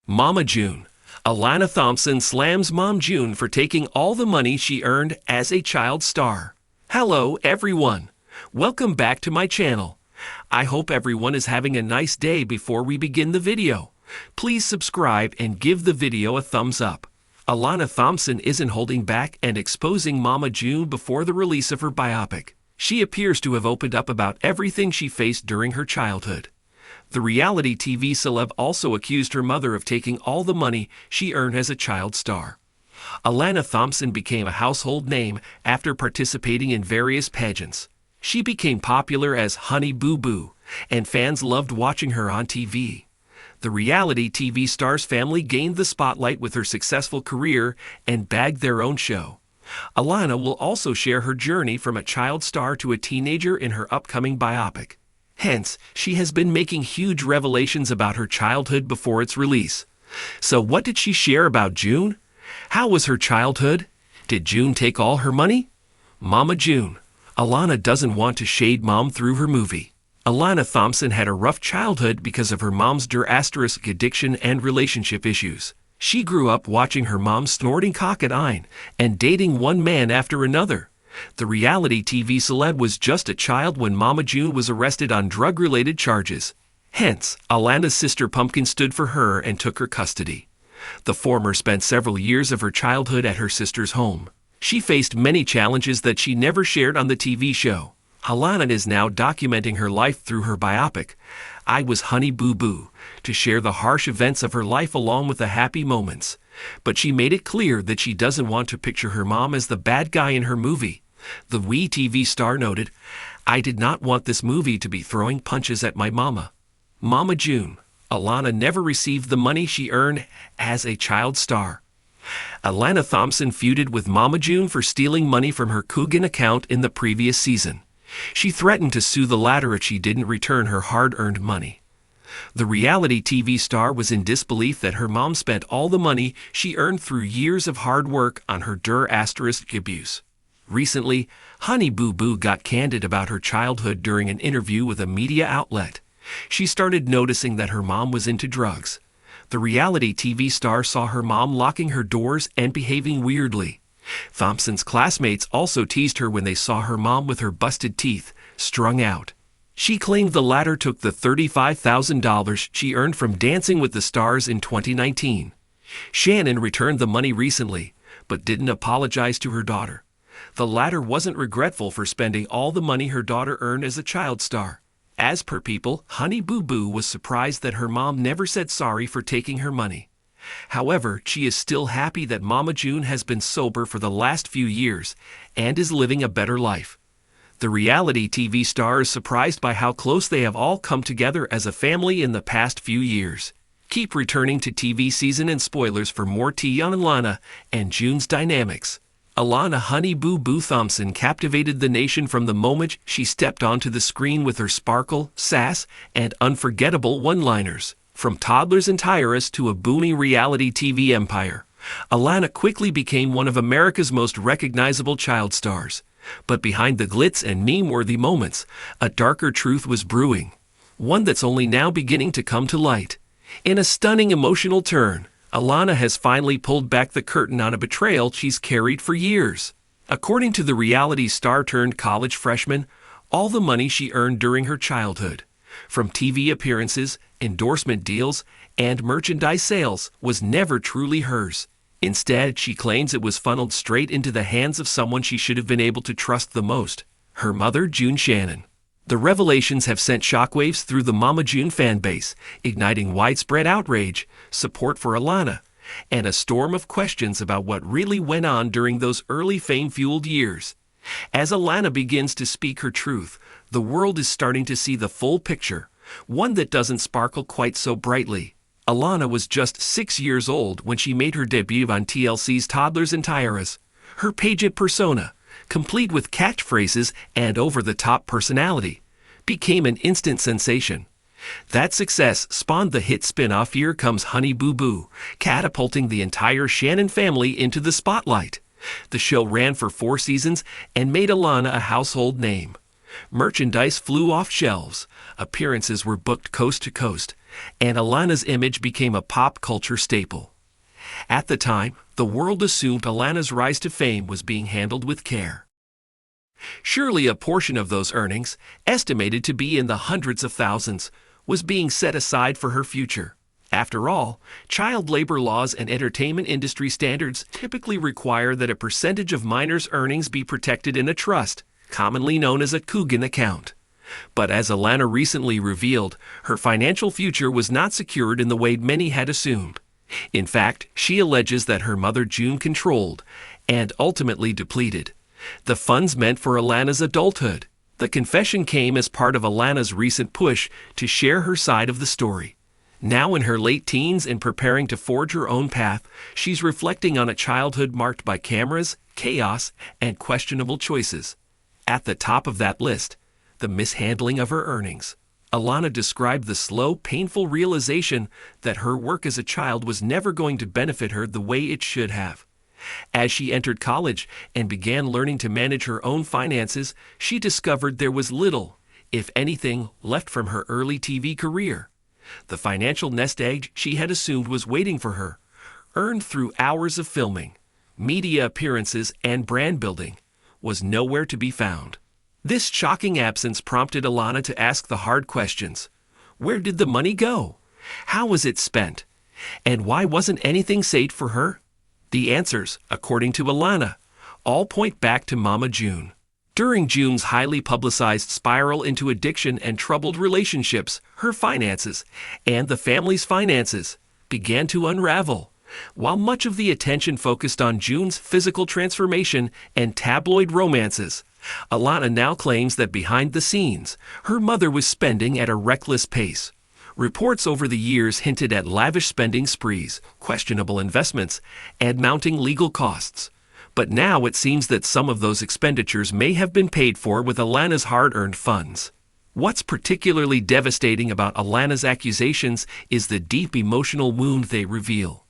Mama June. Alana Thompson slams Mom June for taking all the money she earned as a child star. Hello, everyone. Welcome back to my channel. I hope everyone is having a nice day. Before we begin the video, please subscribe and give the video a thumbs up. Alana Thompson isn't holding back and exposing Mama June before the release of her biopic. She appears to have opened up about everything she faced during her childhood. The reality TV celeb also accused her mother of taking all the money she earned as a child star. Alana Thompson became a household name after participating in various pageants. She became popular as Honey Boo Boo, and fans loved watching her on TV. The reality TV star's family gained the spotlight with her successful career and bagged their own show. Alana will also share her journey from a child star to a teenager in her upcoming biopic. Hence, she has been making huge revelations about her childhood before its release. So what did she share about June? How was her childhood? Did June take all her money? Mama June. Alana doesn't want to shade Mom through her movie. Alana Thompson had a rough childhood because of her mom's addiction and relationship issues. She grew up watching her mom snorting cocaine and dating one man after another. The reality TV celeb was just a child when Mama June was arrested on drug-related charges. Hence, Alana's sister Pumpkin stood for her and took her custody. The former spent several years of her childhood at her sister's home. She faced many challenges that she never shared on the TV show. Alana is now documenting her life through her biopic, I Was Honey Boo Boo, to share the harsh events of her life along with the happy moments. But she made it clear that she doesn't want to picture her mom as the bad guy in her movie. The TV star noted, I did not want this movie to be throwing punches at my mama. Mama June. Alana never received the money she earned as a child star. Alana Thompson feuded with Mama June for stealing money from her Coogan account in the previous season. She threatened to sue the latter if she didn't return her hard-earned money. The reality TV star was in disbelief that her mom spent all the money she earned through years of hard work on her abuse. Recently, Honey Boo Boo got candid about her childhood during an interview with a media outlet. She started noticing that her mom was into drugs. The reality TV star saw her mom locking her doors and behaving weirdly. Thompson's classmates also teased her when they saw her mom with her busted teeth, strung out. She claimed the latter took the $35,000 she earned from Dancing with the Stars in 2019. Shannon returned the money recently, but didn't apologize to her daughter. The latter wasn't regretful for spending all the money her daughter earned as a child star. As per People, Honey Boo Boo was surprised that her mom never said sorry for taking her money. However, she is still happy that Mama June has been sober for the last few years and is living a better life. The reality TV star is surprised by how close they have all come together as a family in the past few years. Keep returning to TV season and spoilers for more tea on Alana and June's dynamics. Alana Honey Boo Boo Thompson captivated the nation from the moment she stepped onto the screen with her sparkle, sass, and unforgettable one-liners. From toddlers and tiaras to a booming reality TV empire, Alana quickly became one of America's most recognizable child stars. But behind the glitz and meme-worthy moments, a darker truth was brewing. One that's only now beginning to come to light. In a stunning emotional turn, Alana has finally pulled back the curtain on a betrayal she's carried for years. According to the reality star-turned-college freshman, all the money she earned during her childhood, from TV appearances, endorsement deals, and merchandise sales, was never truly hers. Instead, she claims it was funneled straight into the hands of someone she should have been able to trust the most, her mother, June Shannon. The revelations have sent shockwaves through the Mama June fanbase, igniting widespread outrage, support for Alana, and a storm of questions about what really went on during those early fame-fueled years. As Alana begins to speak her truth, the world is starting to see the full picture, one that doesn't sparkle quite so brightly. Alana was just 6 years old when she made her debut on TLC's Toddlers and Tiaras. Her pageant persona, complete with catchphrases and over-the-top personality, became an instant sensation. That success spawned the hit spin-off Here Comes Honey Boo Boo, catapulting the entire Shannon family into the spotlight. The show ran for 4 seasons and made Alana a household name. Merchandise flew off shelves, appearances were booked coast to coast, and Alana's image became a pop culture staple. At the time, the world assumed Alana's rise to fame was being handled with care. Surely a portion of those earnings, estimated to be in the hundreds of thousands, was being set aside for her future. After all, child labor laws and entertainment industry standards typically require that a percentage of minors' earnings be protected in a trust, commonly known as a Coogan account. But as Alana recently revealed, her financial future was not secured in the way many had assumed. In fact, she alleges that her mother June controlled, and ultimately depleted, the funds meant for Alana's adulthood. The confession came as part of Alana's recent push to share her side of the story. Now in her late teens and preparing to forge her own path, she's reflecting on a childhood marked by cameras, chaos, and questionable choices. At the top of that list, the mishandling of her earnings. Alana described the slow, painful realization that her work as a child was never going to benefit her the way it should have. As she entered college and began learning to manage her own finances, she discovered there was little, if anything, left from her early TV career. The financial nest egg she had assumed was waiting for her, earned through hours of filming, media appearances, and brand building, was nowhere to be found. This shocking absence prompted Alana to ask the hard questions. Where did the money go? How was it spent? And why wasn't anything saved for her? The answers, according to Alana, all point back to Mama June. During June's highly publicized spiral into addiction and troubled relationships, her finances, and the family's finances, began to unravel. While much of the attention focused on June's physical transformation and tabloid romances, Alana now claims that behind the scenes, her mother was spending at a reckless pace. Reports over the years hinted at lavish spending sprees, questionable investments, and mounting legal costs. But now it seems that some of those expenditures may have been paid for with Alana's hard-earned funds. What's particularly devastating about Alana's accusations is the deep emotional wound they reveal.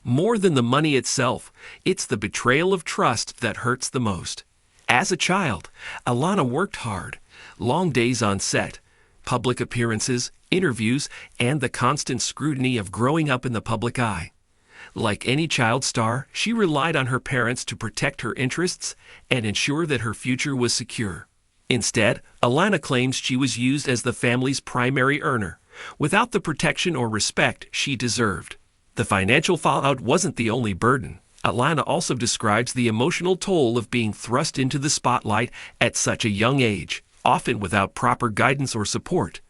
More than the money itself, it's the betrayal of trust that hurts the most. As a child, Alana worked hard, long days on set, public appearances, interviews, and the constant scrutiny of growing up in the public eye. Like any child star, she relied on her parents to protect her interests and ensure that her future was secure. Instead, Alana claims she was used as the family's primary earner, without the protection or respect she deserved. The financial fallout wasn't the only burden. Alana also describes the emotional toll of being thrust into the spotlight at such a young age, often without proper guidance or support.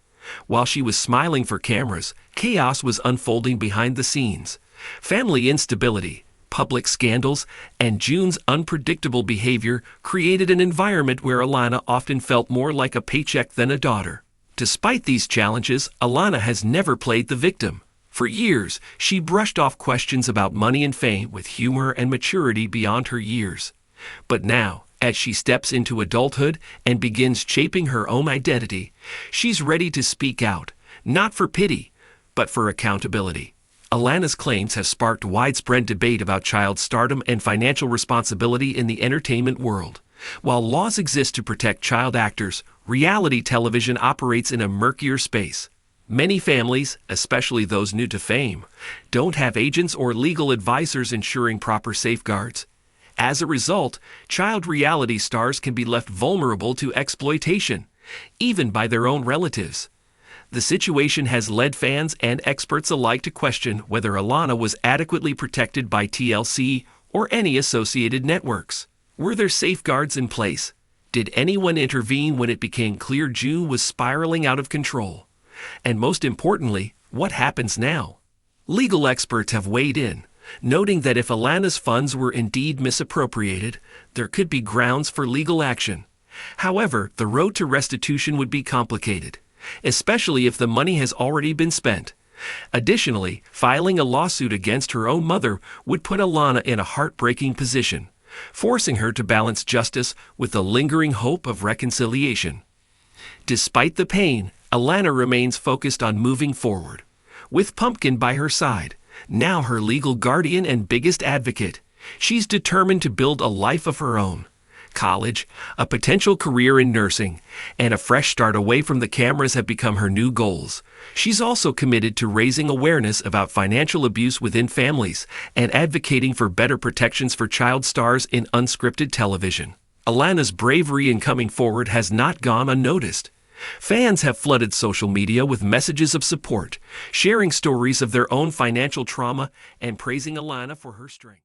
While she was smiling for cameras, chaos was unfolding behind the scenes. Family instability, public scandals, and June's unpredictable behavior created an environment where Alana often felt more like a paycheck than a daughter. Despite these challenges, Alana has never played the victim. For years, she brushed off questions about money and fame with humor and maturity beyond her years. But now, as she steps into adulthood and begins shaping her own identity, she's ready to speak out, not for pity, but for accountability. Alana's claims have sparked widespread debate about child stardom and financial responsibility in the entertainment world. While laws exist to protect child actors, reality television operates in a murkier space. Many families, especially those new to fame, don't have agents or legal advisors ensuring proper safeguards. As a result, child reality stars can be left vulnerable to exploitation, even by their own relatives. The situation has led fans and experts alike to question whether Alana was adequately protected by TLC or any associated networks. Were there safeguards in place? Did anyone intervene when it became clear June was spiraling out of control? And most importantly, what happens now? Legal experts have weighed in, noting that if Alana's funds were indeed misappropriated, there could be grounds for legal action. However, the road to restitution would be complicated, especially if the money has already been spent. Additionally, filing a lawsuit against her own mother would put Alana in a heartbreaking position, forcing her to balance justice with the lingering hope of reconciliation. Despite the pain, Alana remains focused on moving forward. With Pumpkin by her side, now her legal guardian and biggest advocate, she's determined to build a life of her own, college, a potential career in nursing, and a fresh start away from the cameras have become her new goals. She's also committed to raising awareness about financial abuse within families and advocating for better protections for child stars in unscripted television. Alana's bravery in coming forward has not gone unnoticed. Fans have flooded social media with messages of support, sharing stories of their own financial trauma and praising Alana for her strength.